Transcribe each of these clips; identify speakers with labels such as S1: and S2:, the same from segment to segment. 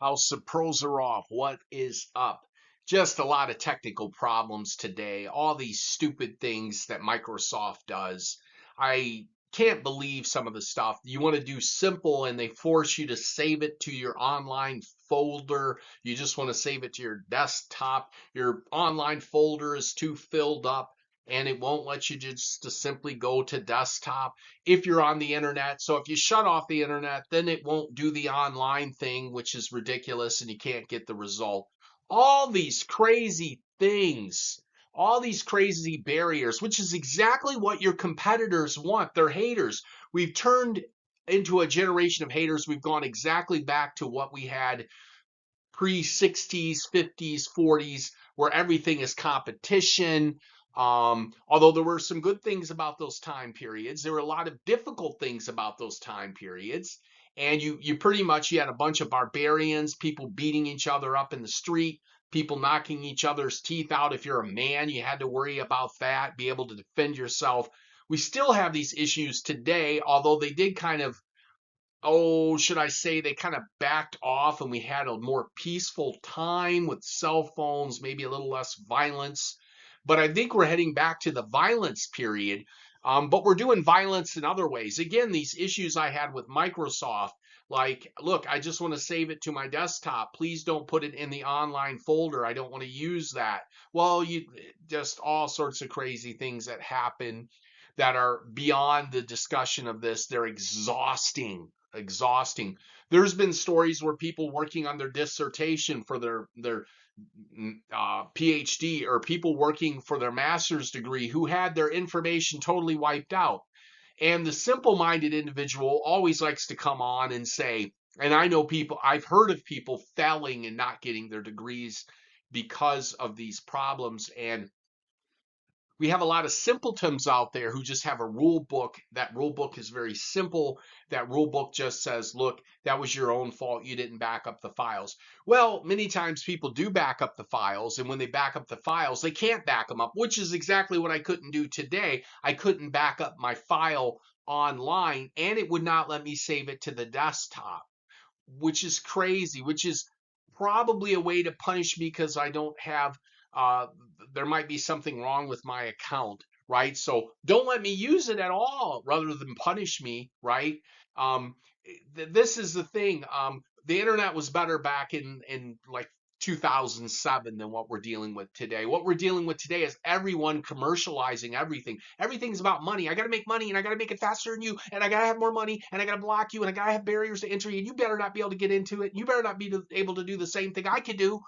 S1: House of Pros are off. What is up? Just a lot of technical problems today. All these stupid things that Microsoft does. I can't believe some of the stuff. You want to do simple and they force you to save it to your online folder. You just want to save it to your desktop. Your online folder is too filled up and it won't let you just to simply go to desktop if you're on the internet. So if you shut off the internet, then it won't do the online thing, which is ridiculous, and you can't get the result. All these crazy things, all these crazy barriers, which is exactly what your competitors want. They're haters. We've turned into a generation of haters. We've gone exactly back to what we had pre 60s, 50s, 40s, where everything is competition. Although there were some good things about those time periods, there were a lot of difficult things about those time periods. And you pretty much you had a bunch of barbarians, people beating each other up in the street, people knocking each other's teeth out. If you're a man, you had to worry about that, be able to defend yourself. We still have these issues today, although they did kind of, oh, should I say they kind of backed off and we had a more peaceful time with cell phones, maybe a little less violence. But I think we're heading back to the violence period. But we're doing violence in other ways. Again, these issues I had with Microsoft, like, look, I just want to save it to my desktop. Please don't put it in the online folder. I don't want to use that. Well, you just all sorts of crazy things that happen that are beyond the discussion of this. They're exhausting. There's been stories where people working on their dissertation for their PhD, or people working for their master's degree who had their information totally wiped out. And the simple-minded individual always likes to come on and say, and I know people, I've heard of people failing and not getting their degrees because of these problems. And we have a lot of simpletons out there who just have a rule book. That rule book is very simple. That rule book just says, look, that was your own fault. You didn't back up the files. Well, many times people do back up the files. And when they back up the files, they can't back them up, which is exactly what I couldn't do today. I couldn't back up my file online and it would not let me save it to the desktop, which is crazy, which is probably a way to punish me because I don't have, uh, there might be something wrong with my account, right? So don't let me use it at all rather than punish me, right? Um, this is the thing. The internet was better back in like 2007 than what we're dealing with today. What we're dealing with today is everyone commercializing everything. Everything's about money. I got to make money and I got to make it faster than you and I got to have more money and I got to block you and I got to have barriers to entry and you better not be able to get into it. You better not be able to do the same thing I could do.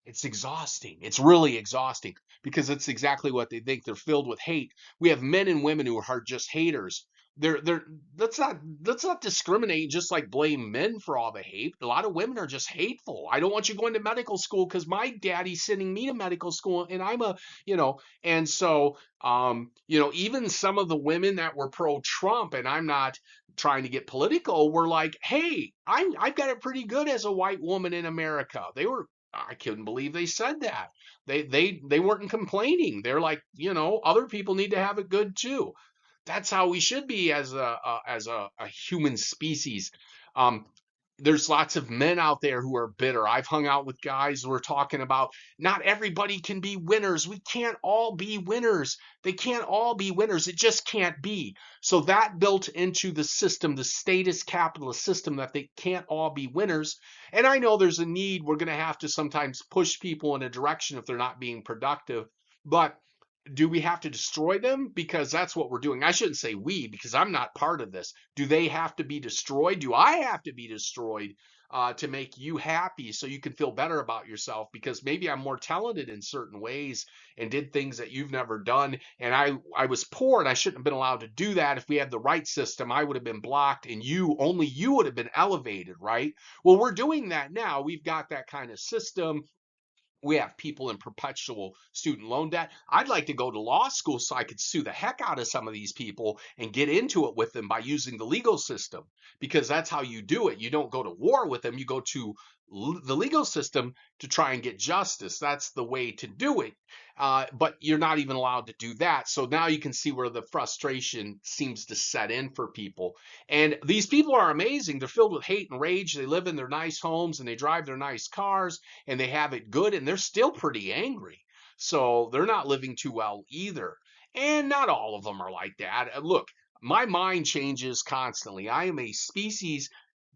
S1: It's exhausting. It's really exhausting because it's exactly what they think. They're filled with hate. We have men and women who are just haters. They're let's not discriminate and just like blame men for all the hate. A lot of women are just hateful. I don't want you going to medical school because my daddy's sending me to medical school and I'm a, and so even some of the women that were pro-Trump, and I'm not trying to get political, were like, hey, I've got it pretty good as a white woman in America. I couldn't believe they said that. They weren't complaining. They're like, other people need to have it good too. That's how we should be as a human species. Um, there's lots of men out there who are bitter. I've hung out with guys who are talking about not everybody can be winners. We can't all be winners. They can't all be winners. It just can't be. So that built into the system, the statist capitalist system, that they can't all be winners. And I know there's a need. We're going to have to sometimes push people in a direction if they're not being productive. But do we have to destroy them? Because that's what we're doing. I shouldn't say we, because I'm not part of this. Do they have to be destroyed? Do I have to be destroyed to make you happy so you can feel better about yourself? Because maybe I'm more talented in certain ways and did things that you've never done. And I was poor and I shouldn't have been allowed to do that. If we had the right system, I would have been blocked and only you would have been elevated, right? Well, we're doing that now. We've got that kind of system. We have people in perpetual student loan debt. I'd like to go to law school so I could sue the heck out of some of these people and get into it with them by using the legal system, because that's how you do it. You don't go to war with them. You go to the legal system to try and get justice. That's the way to do it. but you're not even allowed to do that. So now you can see where the frustration seems to set in for people. And these people are amazing. They're filled with hate and rage. They live in their nice homes and they drive their nice cars and they have it good, and they're still pretty angry. So they're not living too well either. And not all of them are like that. Look, my mind changes constantly. I am a species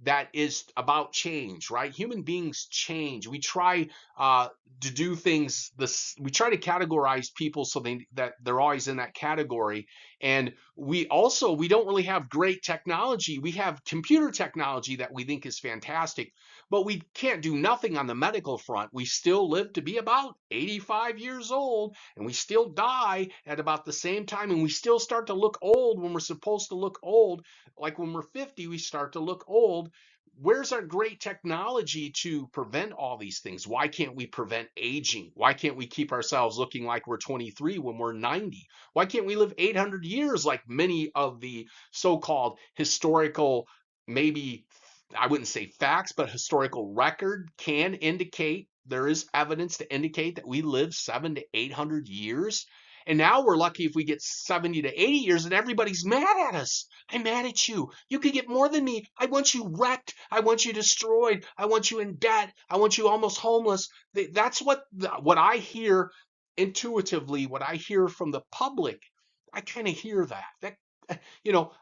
S1: that is about change, right? Human beings change. We try to do things. We try to categorize people so that they're always in that category. And we don't really have great technology. We have computer technology that we think is fantastic, but we can't do nothing on the medical front. We still live to be about 85 years old, and we still die at about the same time, and we still start to look old when we're supposed to look old. Like when we're 50, we start to look old. Where's our great technology to prevent all these things? Why can't we prevent aging? Why can't we keep ourselves looking like we're 23 when we're 90? Why can't we live 800 years like many of the so-called historical, maybe I wouldn't say facts, but historical record can indicate? There is evidence to indicate that we live 700 to 800 years. And now we're lucky if we get 70 to 80 years, and everybody's mad at us. I'm mad at you. You could get more than me. I want you wrecked. I want you destroyed. I want you in debt. I want you almost homeless. That's what I hear intuitively, what I hear from the public. I kind of hear that.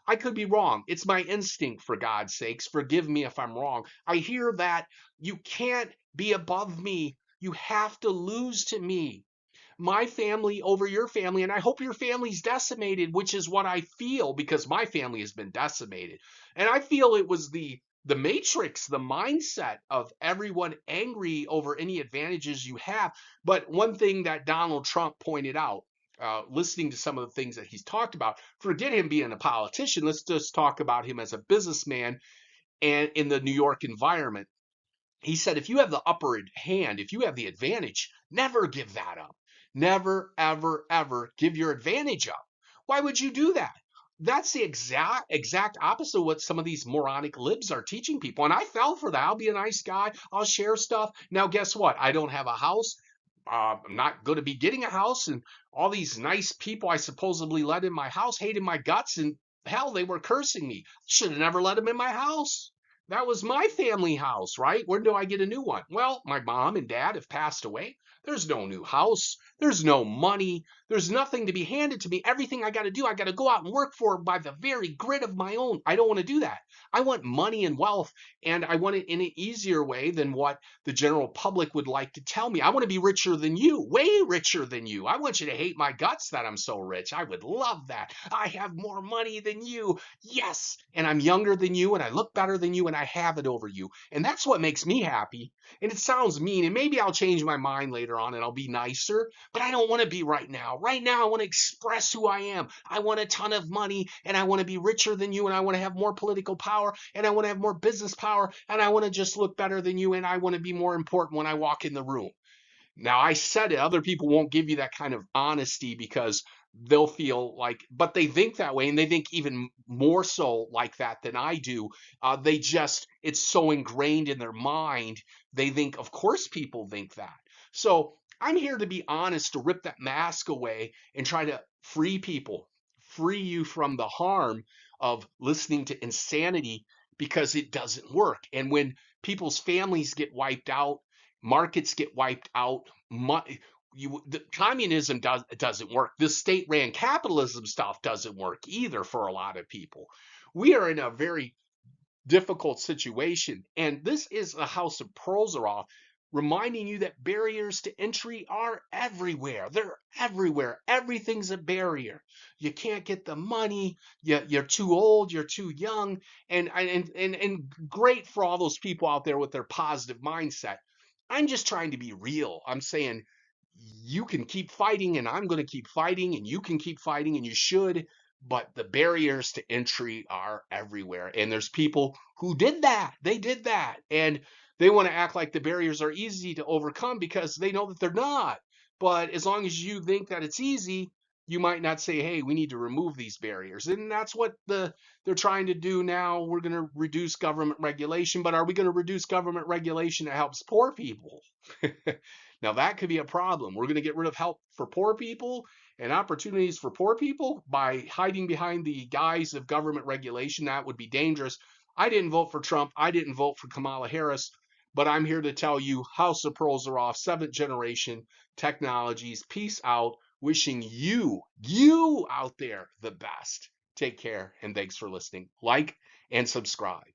S1: I could be wrong. It's my instinct, for God's sakes. Forgive me if I'm wrong. I hear that you can't be above me. You have to lose to me. My family over your family, and I hope your family's decimated, which is what I feel, because my family has been decimated. And I feel it was the matrix, the mindset of everyone angry over any advantages you have. But one thing that Donald Trump pointed out, listening to some of the things that he's talked about, forget him being a politician. Let's just talk about him as a businessman and in the New York environment. He said, if you have the upper hand, if you have the advantage, never give that up. Never, ever, ever give your advantage up. Why would you do that? That's the exact opposite of what some of these moronic libs are teaching people. And I fell for that. I'll be a nice guy. I'll share stuff. Now, guess what? I don't have a house. I'm not going to be getting a house. And all these nice people I supposedly let in my house hated my guts. And hell, they were cursing me. Should have never let them in my house. That was my family house, right? When do I get a new one? Well, my mom and dad have passed away. There's no new house. There's no money. There's nothing to be handed to me. Everything I got to do, I got to go out and work for by the very grit of my own. I don't want to do that. I want money and wealth, and I want it in an easier way than what the general public would like to tell me. I want to be richer than you, way richer than you. I want you to hate my guts that I'm so rich. I would love that. I have more money than you. Yes. And I'm younger than you, and I look better than you, and I have it over you. And that's what makes me happy. And it sounds mean, and maybe I'll change my mind later on and I'll be nicer, but I don't want to be right now. Right now, I want to express who I am. I want a ton of money, and I want to be richer than you, and I want to have more political power, and I want to have more business power, and I want to just look better than you, and I want to be more important when I walk in the room. Now, I said it. Other people won't give you that kind of honesty because they'll feel like, but they think that way, and they think even more so like that than I do. It's so ingrained in their mind. They think, of course, people think that. So I'm here to be honest, to rip that mask away and try to free people, free you from the harm of listening to insanity, because it doesn't work. And when people's families get wiped out, markets get wiped out, communism doesn't work. This state-ran capitalism stuff doesn't work either for a lot of people. We are in a very difficult situation, and this is the House of Prozorov, reminding you that barriers to entry are everywhere. They're everywhere. Everything's a barrier. You can't get the money. You're too old. You're too young. And great for all those people out there with their positive mindset. I'm just trying to be real. I'm saying you can keep fighting, and I'm going to keep fighting, and you can keep fighting, and you should. But the barriers to entry are everywhere. And there's people who did that. They did that. And they want to act like the barriers are easy to overcome because they know that they're not. But as long as you think that it's easy, you might not say, hey, we need to remove these barriers. And that's what they're trying to do now. We're going to reduce government regulation, but are we going to reduce government regulation that helps poor people? Now that could be a problem. We're going to get rid of help for poor people and opportunities for poor people by hiding behind the guise of government regulation. That would be dangerous. I didn't vote for Trump. I didn't vote for Kamala Harris, but I'm here to tell you House of Prozaroff, seventh generation technologies. Peace out. Wishing you out there the best. Take care and thanks for listening. Like and subscribe.